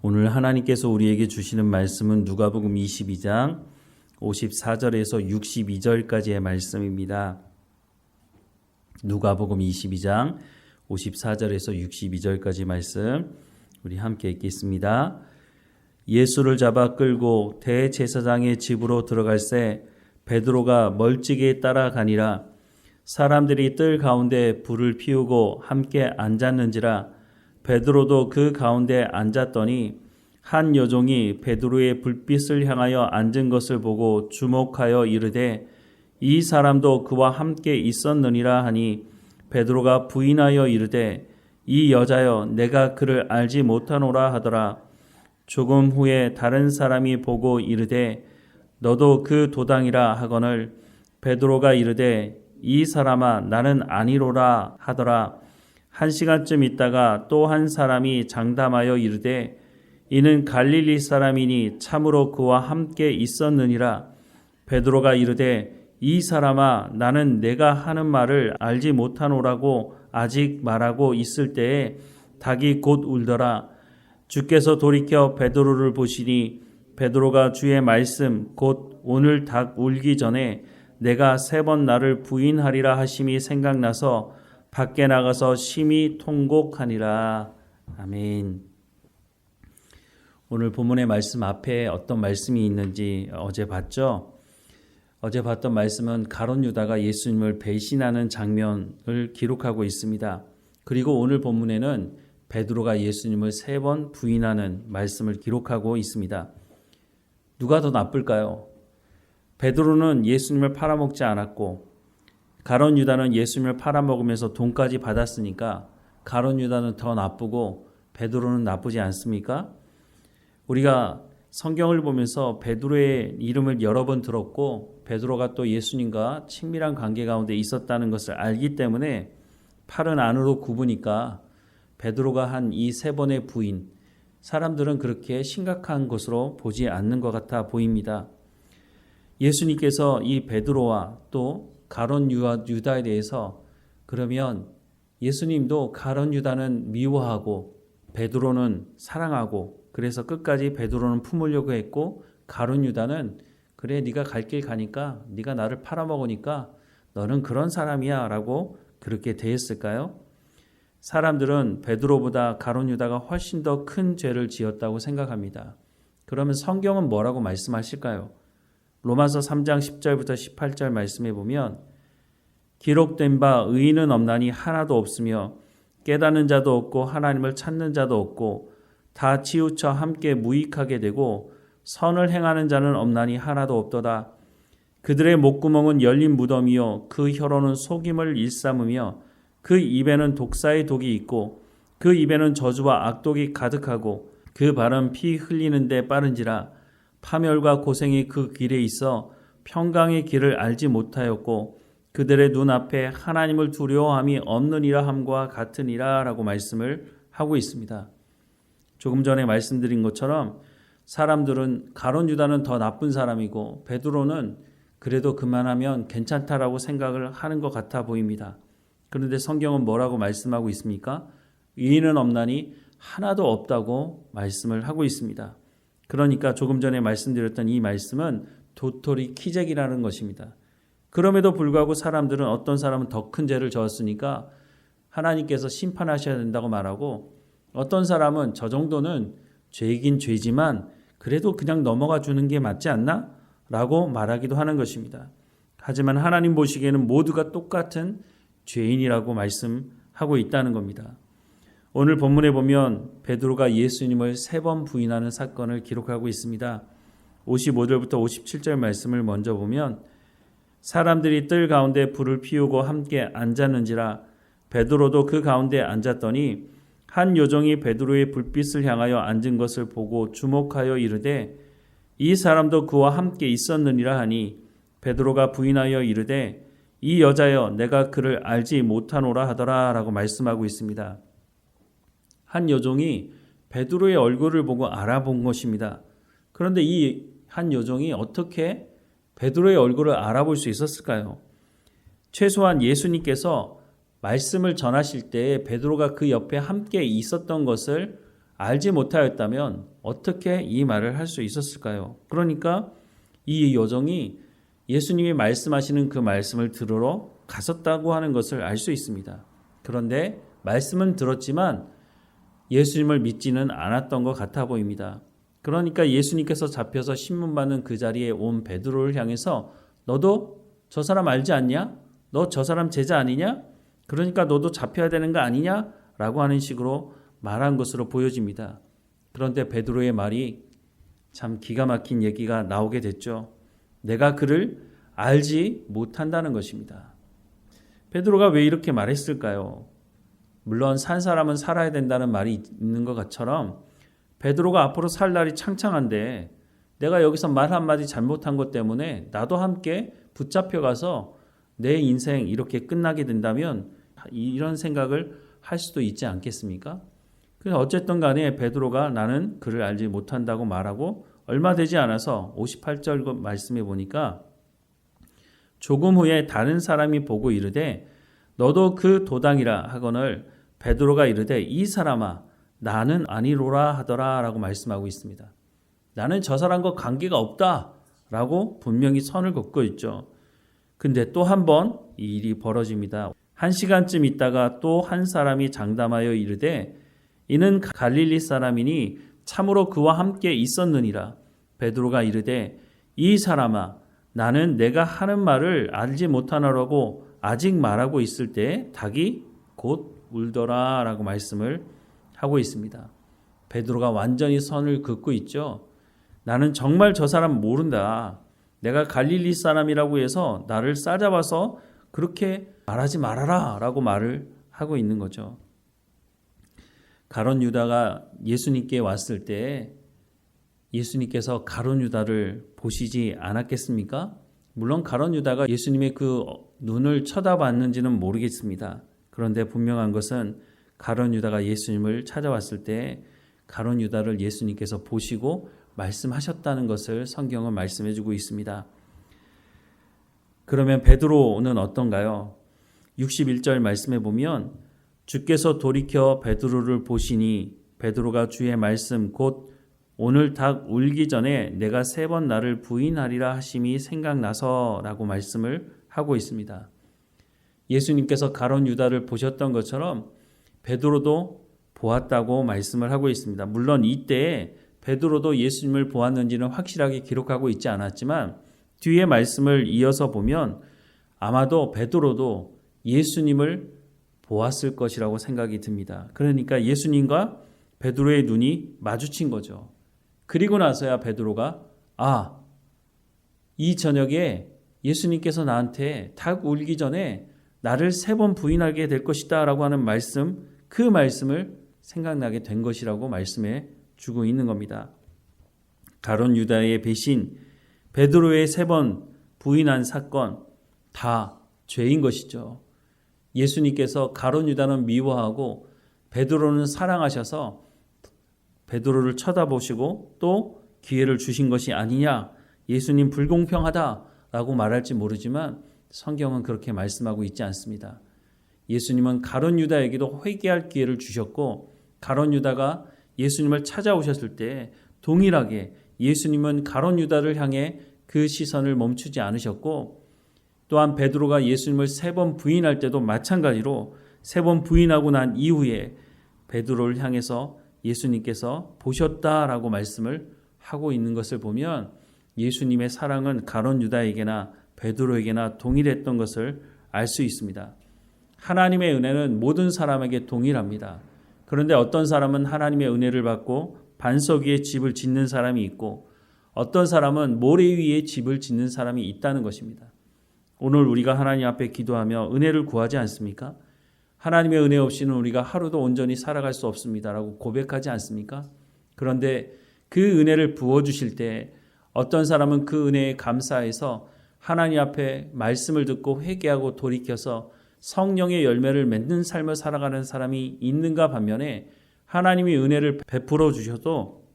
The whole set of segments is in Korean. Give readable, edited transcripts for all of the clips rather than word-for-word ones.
오늘 하나님께서 우리에게 주시는 말씀은 누가복음 22장 54절에서 62절까지의 말씀입니다. 누가복음 22장 54절에서 62절까지 말씀 우리 함께 읽겠습니다. 예수를 잡아 끌고 대제사장의 집으로 들어갈새 베드로가 멀찍이 따라가니라. 사람들이 뜰 가운데 불을 피우고 함께 앉았는지라. 베드로도 그 가운데 앉았더니 한 여종이 베드로의 불빛을 향하여 앉은 것을 보고 주목하여 이르되 이 사람도 그와 함께 있었느니라 하니 베드로가 부인하여 이르되 이 여자여 내가 그를 알지 못하노라 하더라. 조금 후에 다른 사람이 보고 이르되 너도 그 도당이라 하거늘 베드로가 이르되 이 사람아 나는 아니로라 하더라. 한 시간쯤 있다가 또 한 사람이 장담하여 이르되 이는 갈릴리 사람이니 참으로 그와 함께 있었느니라. 베드로가 이르되 이 사람아 나는 내가 하는 말을 알지 못하노라고 아직 말하고 있을 때에 닭이 곧 울더라. 주께서 돌이켜 베드로를 보시니 베드로가 주의 말씀 곧 오늘 닭 울기 전에 내가 3번 나를 부인하리라 하심이 생각나서 밖에 나가서 심히 통곡하니라. 아멘. 오늘 본문의 말씀 앞에 어떤 말씀이 있는지 어제 봤죠? 어제 봤던 말씀은 가룟 유다가 예수님을 배신하는 장면을 기록하고 있습니다. 그리고 오늘 본문에는 베드로가 예수님을 3번 부인하는 말씀을 기록하고 있습니다. 누가 더 나쁠까요? 베드로는 예수님을 팔아먹지 않았고 가룟 유다는 예수님을 팔아먹으면서 돈까지 받았으니까 가룟 유다는 더 나쁘고 베드로는 나쁘지 않습니까? 우리가 성경을 보면서 베드로의 이름을 여러 번 들었고 베드로가 또 예수님과 친밀한 관계 가운데 있었다는 것을 알기 때문에 팔은 안으로 굽으니까 베드로가 한 이 3번의 부인, 사람들은 그렇게 심각한 것으로 보지 않는 것 같아 보입니다. 예수님께서 이 베드로와 또 가룟 유다에 대해서 그러면 예수님도 가룟 유다는 미워하고 베드로는 사랑하고 그래서 끝까지 베드로는 품으려고 했고 가룟 유다는 그래 네가 갈 길 가니까 네가 나를 팔아먹으니까 너는 그런 사람이야 라고 그렇게 대했을까요? 사람들은 베드로보다 가룟 유다가 훨씬 더 큰 죄를 지었다고 생각합니다. 그러면 성경은 뭐라고 말씀하실까요? 로마서 3장 10절부터 18절 말씀에 보면 기록된 바 의인은 없나니 하나도 없으며 깨닫는 자도 없고 하나님을 찾는 자도 없고 다 치우쳐 함께 무익하게 되고 선을 행하는 자는 없나니 하나도 없도다. 그들의 목구멍은 열린 무덤이요 그 혀로는 속임을 일삼으며 그 입에는 독사의 독이 있고 그 입에는 저주와 악독이 가득하고 그 발은 피 흘리는 데 빠른지라. 파멸과 고생이 그 길에 있어 평강의 길을 알지 못하였고 그들의 눈앞에 하나님을 두려워함이 없느니라 함과 같으니라 라고 말씀을 하고 있습니다. 조금 전에 말씀드린 것처럼 사람들은 가룟 유다는 더 나쁜 사람이고 베드로는 그래도 그만하면 괜찮다라고 생각을 하는 것 같아 보입니다. 그런데 성경은 뭐라고 말씀하고 있습니까? 의인은 없나니 하나도 없다고 말씀을 하고 있습니다. 그러니까 조금 전에 말씀드렸던 이 말씀은 도토리 키재기라는 것입니다. 그럼에도 불구하고 사람들은 어떤 사람은 더 큰 죄를 저었으니까 하나님께서 심판하셔야 된다고 말하고 어떤 사람은 저 정도는 죄이긴 죄지만 그래도 그냥 넘어가 주는 게 맞지 않나? 라고 말하기도 하는 것입니다. 하지만 하나님 보시기에는 모두가 똑같은 죄인이라고 말씀하고 있다는 겁니다. 오늘 본문에 보면 베드로가 예수님을 3번 부인하는 사건을 기록하고 있습니다. 55절부터 57절 말씀을 먼저 보면 사람들이 뜰 가운데 불을 피우고 함께 앉았는지라. 베드로도 그 가운데 앉았더니 한 여종이 베드로의 불빛을 향하여 앉은 것을 보고 주목하여 이르되 이 사람도 그와 함께 있었느니라 하니 베드로가 부인하여 이르되 이 여자여 내가 그를 알지 못하노라 하더라 라고 말씀하고 있습니다. 한 여종이 베드로의 얼굴을 보고 알아본 것입니다. 그런데 이 한 여종이 어떻게 베드로의 얼굴을 알아볼 수 있었을까요? 최소한 예수님께서 말씀을 전하실 때 베드로가 그 옆에 함께 있었던 것을 알지 못하였다면 어떻게 이 말을 할 수 있었을까요? 그러니까 이 여종이 예수님이 말씀하시는 그 말씀을 들으러 갔었다고 하는 것을 알 수 있습니다. 그런데 말씀은 들었지만 예수님을 믿지는 않았던 것 같아 보입니다. 그러니까 예수님께서 잡혀서 신문받는 그 자리에 온 베드로를 향해서 너도 저 사람 알지 않냐? 너 저 사람 제자 아니냐? 그러니까 너도 잡혀야 되는 거 아니냐? 라고 하는 식으로 말한 것으로 보여집니다. 그런데 베드로의 말이 참 기가 막힌 얘기가 나오게 됐죠. 내가 그를 알지 못한다는 것입니다. 베드로가 왜 이렇게 말했을까요? 물론 산 사람은 살아야 된다는 말이 있는 것처럼 베드로가 앞으로 살 날이 창창한데 내가 여기서 말 한마디 잘못한 것 때문에 나도 함께 붙잡혀가서 내 인생 이렇게 끝나게 된다면 이런 생각을 할 수도 있지 않겠습니까? 그래서 어쨌든 간에 베드로가 나는 그를 알지 못한다고 말하고 얼마 되지 않아서 58절 말씀에 보니까 조금 후에 다른 사람이 보고 이르되 너도 그 도당이라 하거늘 베드로가 이르되 이 사람아 나는 아니로라 하더라 라고 말씀하고 있습니다. 나는 저 사람과 관계가 없다 라고 분명히 선을 긋고 있죠. 근데 또 한 번 이 일이 벌어집니다. 1시간쯤 있다가 또 한 사람이 장담하여 이르되 이는 갈릴리 사람이니 참으로 그와 함께 있었느니라. 베드로가 이르되 이 사람아 나는 내가 하는 말을 알지 못하노라고 아직 말하고 있을 때 닭이 곧 울더라 라고 말씀을 하고 있습니다. 베드로가 완전히 선을 긋고 있죠. 나는 정말 저 사람 모른다. 내가 갈릴리 사람이라고 해서 나를 싸잡아서 그렇게 말하지 말아라 라고 말을 하고 있는 거죠. 가룟 유다가 예수님께 왔을 때 예수님께서 가룟 유다를 보시지 않았겠습니까? 물론 가룟 유다가 예수님의 그 눈을 쳐다봤는지는 모르겠습니다. 그런데 분명한 것은 가룟 유다가 예수님을 찾아왔을 때 가룟 유다를 예수님께서 보시고 말씀하셨다는 것을 성경은 말씀해 주고 있습니다. 그러면 베드로는 어떤가요? 61절 말씀해 보면 주께서 돌이켜 베드로를 보시니 베드로가 주의 말씀 곧 오늘 닭 울기 전에 내가 3번 나를 부인하리라 하심이 생각나서 라고 말씀을 하고 있습니다. 예수님께서 가룟 유다를 보셨던 것처럼 베드로도 보았다고 말씀을 하고 있습니다. 물론 이때에 베드로도 예수님을 보았는지는 확실하게 기록하고 있지 않았지만 뒤에 말씀을 이어서 보면 아마도 베드로도 예수님을 보았을 것이라고 생각이 듭니다. 그러니까 예수님과 베드로의 눈이 마주친 거죠. 그리고 나서야 베드로가 이 저녁에 예수님께서 나한테 닭 울기 전에 나를 3번 부인하게 될 것이다 라고 하는 말씀, 그 말씀을 생각나게 된 것이라고 말씀해 주고 있는 겁니다. 가룟 유다의 배신, 베드로의 3번 부인한 사건 다 죄인 것이죠. 예수님께서 가룟 유다는 미워하고 베드로는 사랑하셔서 베드로를 쳐다보시고 또 기회를 주신 것이 아니냐, 예수님 불공평하다라고 말할지 모르지만 성경은 그렇게 말씀하고 있지 않습니다. 예수님은 가룟 유다에게도 회개할 기회를 주셨고 가룟 유다가 예수님을 찾아오셨을 때 동일하게 예수님은 가룟 유다를 향해 그 시선을 멈추지 않으셨고 또한 베드로가 예수님을 3번 부인할 때도 마찬가지로 3번 부인하고 난 이후에 베드로를 향해서 예수님께서 보셨다라고 말씀을 하고 있는 것을 보면 예수님의 사랑은 가룟 유다에게나 베드로에게나 동일했던 것을 알 수 있습니다. 하나님의 은혜는 모든 사람에게 동일합니다. 그런데 어떤 사람은 하나님의 은혜를 받고 반석 위에 집을 짓는 사람이 있고 어떤 사람은 모래 위에 집을 짓는 사람이 있다는 것입니다. 오늘 우리가 하나님 앞에 기도하며 은혜를 구하지 않습니까? 하나님의 은혜 없이는 우리가 하루도 온전히 살아갈 수 없습니다라고 고백하지 않습니까? 그런데 그 은혜를 부어주실 때 어떤 사람은 그 은혜에 감사해서 하나님 앞에 말씀을 듣고 회개하고 돌이켜서 성령의 열매를 맺는 삶을 살아가는 사람이 있는가 반면에 하나님이 은혜를 베풀어 주셔도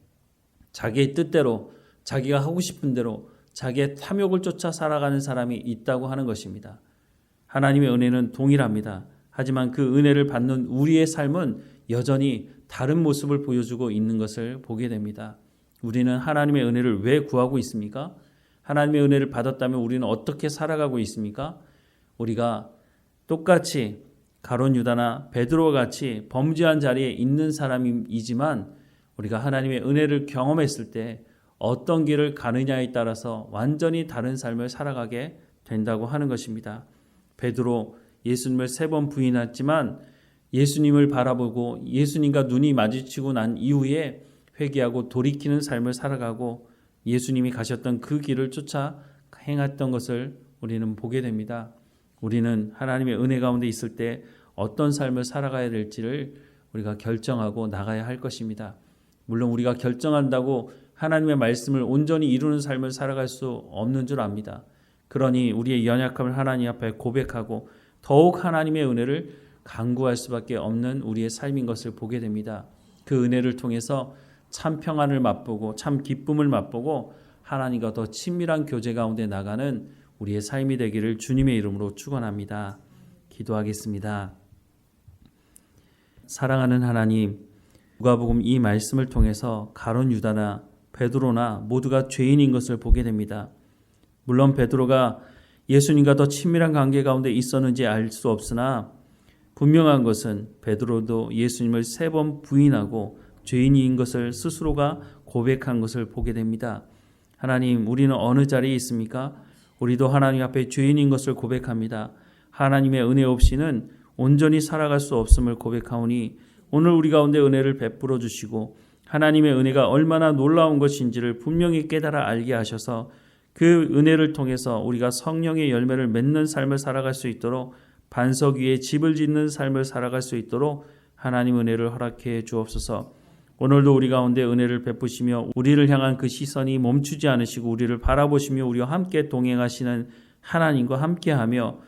자기의 뜻대로 자기가 하고 싶은 대로 자기의 탐욕을 쫓아 살아가는 사람이 있다고 하는 것입니다. 하나님의 은혜는 동일합니다. 하지만 그 은혜를 받는 우리의 삶은 여전히 다른 모습을 보여주고 있는 것을 보게 됩니다. 우리는 하나님의 은혜를 왜 구하고 있습니까? 하나님의 은혜를 받았다면 우리는 어떻게 살아가고 있습니까? 우리가 똑같이 가룟 유다나 베드로와 같이 범죄한 자리에 있는 사람이지만 우리가 하나님의 은혜를 경험했을 때 어떤 길을 가느냐에 따라서 완전히 다른 삶을 살아가게 된다고 하는 것입니다. 베드로 예수님을 3번 부인했지만 예수님을 바라보고 예수님과 눈이 마주치고 난 이후에 회개하고 돌이키는 삶을 살아가고 예수님이 가셨던 그 길을 쫓아 행했던 것을 우리는 보게 됩니다. 우리는 하나님의 은혜 가운데 있을 때 어떤 삶을 살아가야 될지를 우리가 결정하고 나가야 할 것입니다. 물론 우리가 결정한다고 하나님의 말씀을 온전히 이루는 삶을 살아갈 수 없는 줄 압니다. 그러니 우리의 연약함을 하나님 앞에 고백하고 더욱 하나님의 은혜를 간구할 수밖에 없는 우리의 삶인 것을 보게 됩니다. 그 은혜를 통해서 참 평안을 맛보고 참 기쁨을 맛보고 하나님과 더 친밀한 교제 가운데 나가는 우리의 삶이 되기를 주님의 이름으로 축원합니다. 기도하겠습니다. 사랑하는 하나님, 누가복음 이 말씀을 통해서 가룟 유다나 베드로나 모두가 죄인인 것을 보게 됩니다. 물론 베드로가 예수님과 더 친밀한 관계 가운데 있었는지 알 수 없으나 분명한 것은 베드로도 예수님을 3번 부인하고 죄인인 것을 스스로가 고백한 것을 보게 됩니다. 하나님, 우리는 어느 자리에 있습니까? 우리도 하나님 앞에 죄인인 것을 고백합니다. 하나님의 은혜 없이는 온전히 살아갈 수 없음을 고백하오니 오늘 우리 가운데 은혜를 베풀어 주시고 하나님의 은혜가 얼마나 놀라운 것인지를 분명히 깨달아 알게 하셔서 그 은혜를 통해서 우리가 성령의 열매를 맺는 삶을 살아갈 수 있도록 반석 위에 집을 짓는 삶을 살아갈 수 있도록 하나님 은혜를 허락해 주옵소서. 오늘도 우리 가운데 은혜를 베푸시며 우리를 향한 그 시선이 멈추지 않으시고 우리를 바라보시며 우리와 함께 동행하시는 하나님과 함께하며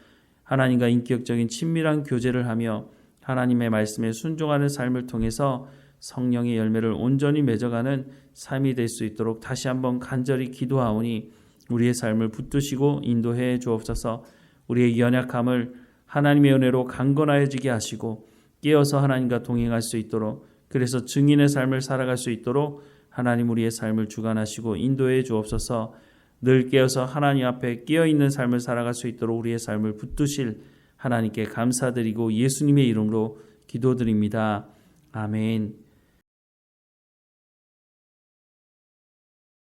하나님과 인격적인 친밀한 교제를 하며 하나님의 말씀에 순종하는 삶을 통해서 성령의 열매를 온전히 맺어가는 삶이 될 수 있도록 다시 한번 간절히 기도하오니 우리의 삶을 붙드시고 인도해 주옵소서. 우리의 연약함을 하나님의 은혜로 강건하여지게 하시고 깨어서 하나님과 동행할 수 있도록, 그래서 증인의 삶을 살아갈 수 있도록 하나님 우리의 삶을 주관하시고 인도해 주옵소서. 늘 깨어서 하나님 앞에 깨어있는 삶을 살아갈 수 있도록 우리의 삶을 붙드실 하나님께 감사드리고 예수님의 이름으로 기도드립니다. 아멘.